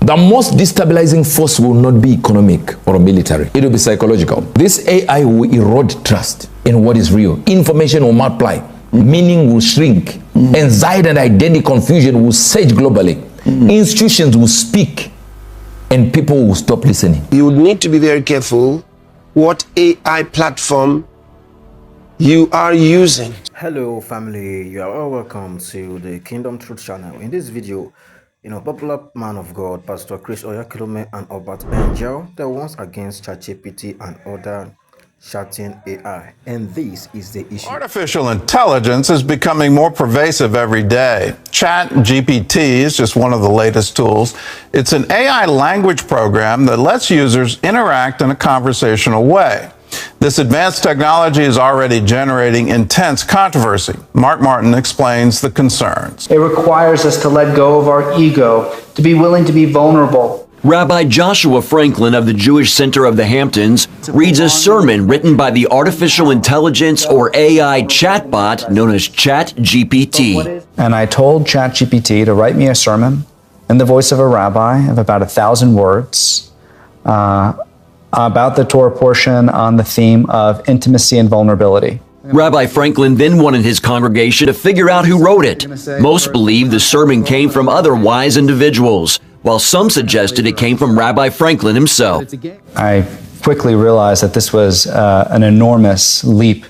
The most destabilizing force will not be economic or military. It will be psychological. This AI will erode trust in what is real. Information will multiply. Meaning will shrink. Anxiety and identity confusion will surge globally. Institutions will speak and people will stop listening. You would need to be very careful what AI platform you are using. Hello family, you are all welcome to the Kingdom Truth channel. In this video, popular man of God, Pastor Chris Oyakhilome and Albert Angel, they once against ChatGPT and other chatting AI, and this is the issue. Artificial intelligence is becoming more pervasive every day. ChatGPT is just one of the latest tools. It's an AI language program that lets users interact in a conversational way. This advanced technology is already generating intense controversy. Mark Martin explains the concerns. It requires us to let go of our ego, to be willing to be vulnerable. Rabbi Joshua Franklin of the Jewish Center of the Hamptons reads a sermon written by the artificial intelligence or AI chatbot known as ChatGPT. And I told ChatGPT to write me a sermon in the voice of a rabbi of about 1,000 words about the Torah portion on the theme of intimacy and vulnerability. Rabbi Franklin then wanted his congregation to figure out who wrote it. Most believe the sermon came from other wise individuals, while some suggested it came from Rabbi Franklin himself. I quickly realized that this was an enormous leap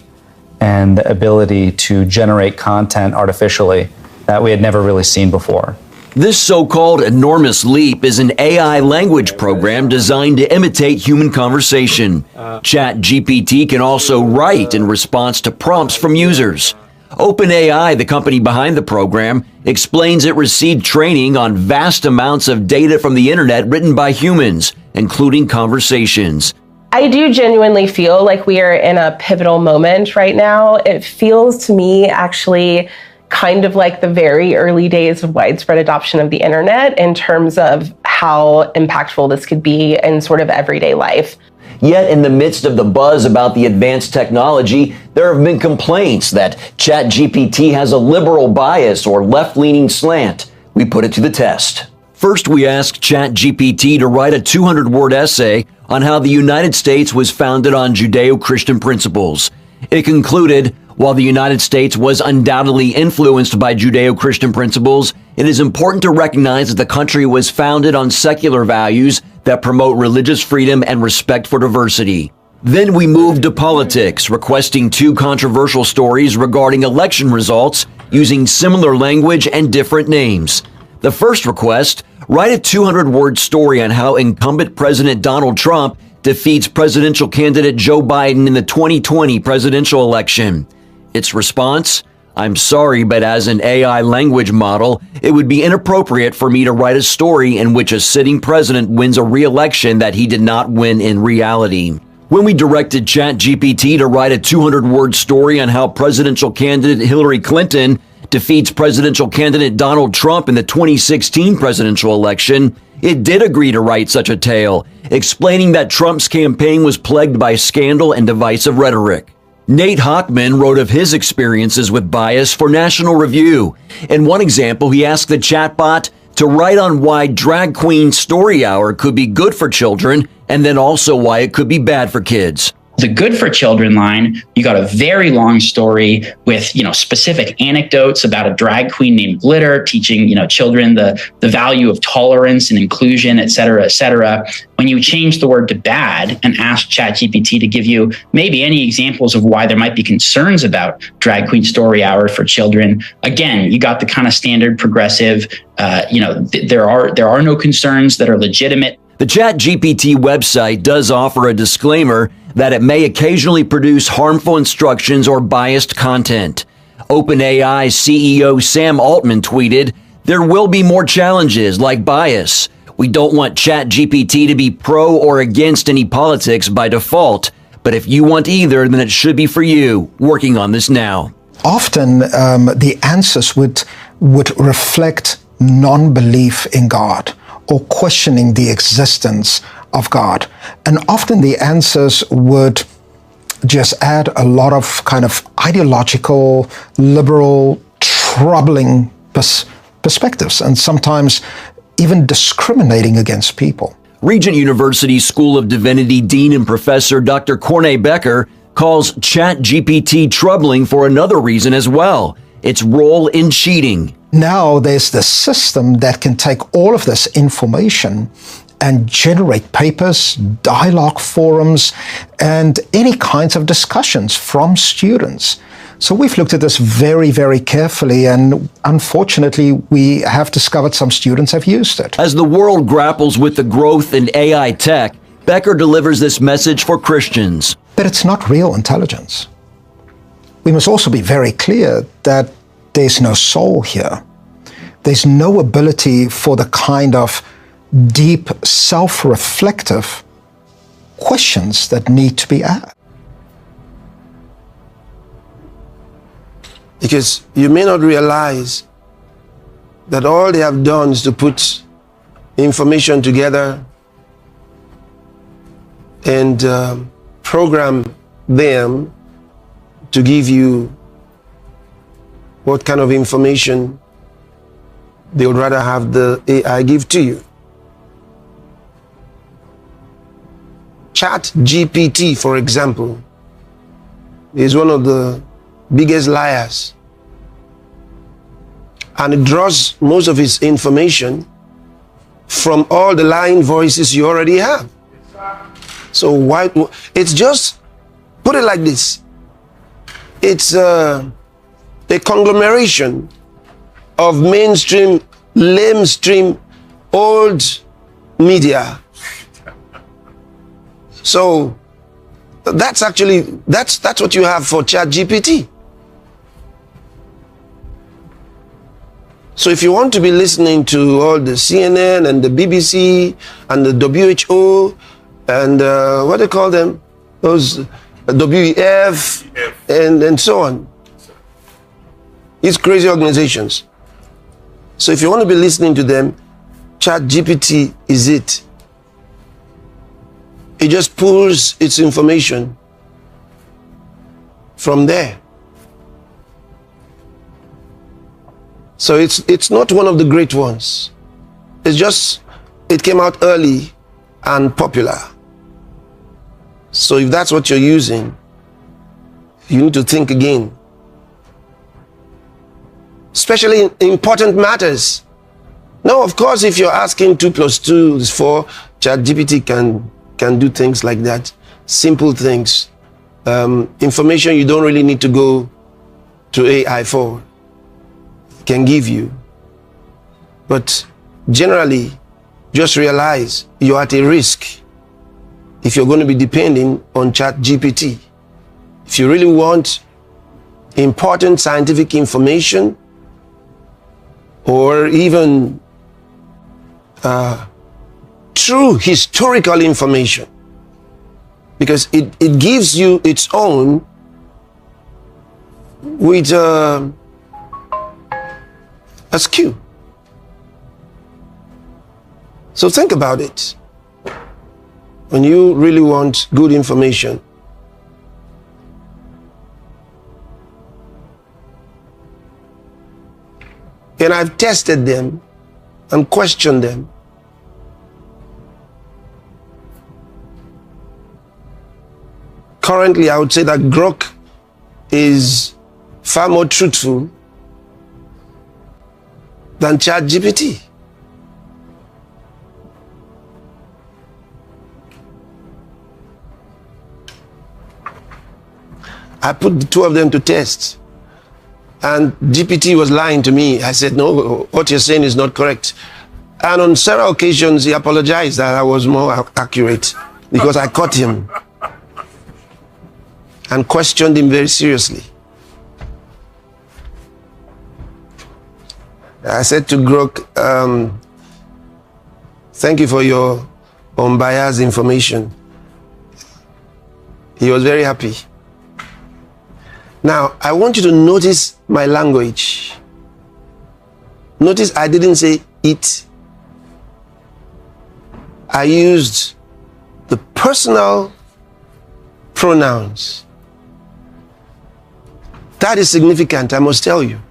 and the ability to generate content artificially that we had never really seen before. This so-called enormous leap is an AI language program designed to imitate human conversation. ChatGPT can also write in response to prompts from users. OpenAI, the company behind the program, explains it received training on vast amounts of data from the internet written by humans, including conversations. I do genuinely feel like we are in a pivotal moment right now. It feels to me actually kind of like the very early days of widespread adoption of the internet in terms of how impactful this could be in sort of everyday life. Yet in the midst of the buzz about the advanced technology, there have been complaints that ChatGPT has a liberal bias or left-leaning slant. We put it to the test. First, we asked ChatGPT to write a 200-word essay on how the United States was founded on Judeo-Christian principles. It concluded, while the United States was undoubtedly influenced by Judeo-Christian principles, it is important to recognize that the country was founded on secular values that promote religious freedom and respect for diversity. Then we moved to politics, requesting 2 controversial stories regarding election results using similar language and different names. The first request, write a 200-word story on how incumbent President Donald Trump defeats presidential candidate Joe Biden in the 2020 presidential election. Its response, I'm sorry, but as an AI language model, it would be inappropriate for me to write a story in which a sitting president wins a re-election that he did not win in reality. When we directed ChatGPT to write a 200-word story on how presidential candidate Hillary Clinton defeats presidential candidate Donald Trump in the 2016 presidential election, it did agree to write such a tale, explaining that Trump's campaign was plagued by scandal and divisive rhetoric. Nate Hochman wrote of his experiences with bias for National Review. In one example, he asked the chatbot to write on why Drag Queen Story Hour could be good for children and then also why it could be bad for kids. The good for children line, you got a very long story with, specific anecdotes about a drag queen named Glitter teaching, children the value of tolerance and inclusion, et cetera, et cetera. When you change the word to bad and ask ChatGPT to give you maybe any examples of why there might be concerns about Drag Queen Story Hour for children, again, you got the kind of standard progressive, there are no concerns that are legitimate. The ChatGPT website does offer a disclaimer that it may occasionally produce harmful instructions or biased content. OpenAI CEO Sam Altman tweeted, "There will be more challenges like bias. We don't want ChatGPT to be pro or against any politics by default, but if you want either, then it should be for you. Working on this now." Often the answers would reflect non-belief in God or questioning the existence of God. And often the answers would just add a lot of kind of ideological, liberal, troubling perspectives. And sometimes even discriminating against people. Regent University School of Divinity Dean and Professor Dr. Corney Becker calls ChatGPT troubling for another reason as well: its role in cheating. Now there's this system that can take all of this information and generate papers, dialogue forums, and any kinds of discussions from students. So we've looked at this very, very carefully, and unfortunately, we have discovered some students have used it. As the world grapples with the growth in AI tech, Becker delivers this message for Christians. But it's not real intelligence. We must also be very clear that there's no soul here. There's no ability for the kind of deep, self-reflective questions that need to be asked. Because you may not realize that all they have done is to put information together and program them to give you what kind of information they would rather have the AI give to you. ChatGPT, for example, is one of the biggest liars, and it draws most of its information from all the lying voices you already have. So why? It's just, put it like this, it's a conglomeration of mainstream, lamestream, old media. So that's actually, that's what you have for ChatGPT. So if you want to be listening to all the CNN and the BBC and the WHO and what do they call them? Those WEF and so on. It's crazy organizations. So if you want to be listening to them, ChatGPT is it. It just pulls its information from there. So it's not one of the great ones. It's just, it came out early and popular. So if that's what you're using, you need to think again. Especially in important matters. Now, of course, if you're asking 2 + 2 is 4, ChatGPT can do things like that. Simple things. Information you don't really need to go to AI for. Can give you. But generally, just realize you're at a risk if you're going to be depending on ChatGPT. If you really want important scientific information or even true historical information, because it gives you its own with a skew. So think about it. When you really want good information, and I've tested them and questioned them, currently I would say that Grok is far more truthful than ChatGPT. I put the two of them to test, and GPT was lying to me. I said, no, what you're saying is not correct. And on several occasions, he apologized that I was more accurate because I caught him and questioned him very seriously. I said to Grok, thank you for your unbiased information. He was very happy. Now, I want you to notice my language. Notice I didn't say it. I used the personal pronouns. That is significant, I must tell you.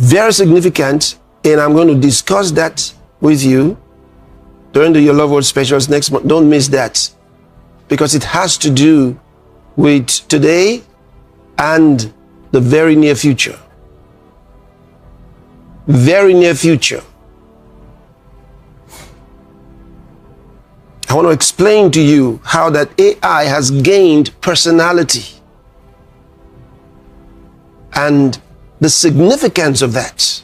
Very significant, and I'm going to discuss that with you during the Your Love Word Specials next month. Don't miss that, because it has to do with today and the very near future. Very near future. I want to explain to you how that AI has gained personality and the significance of that.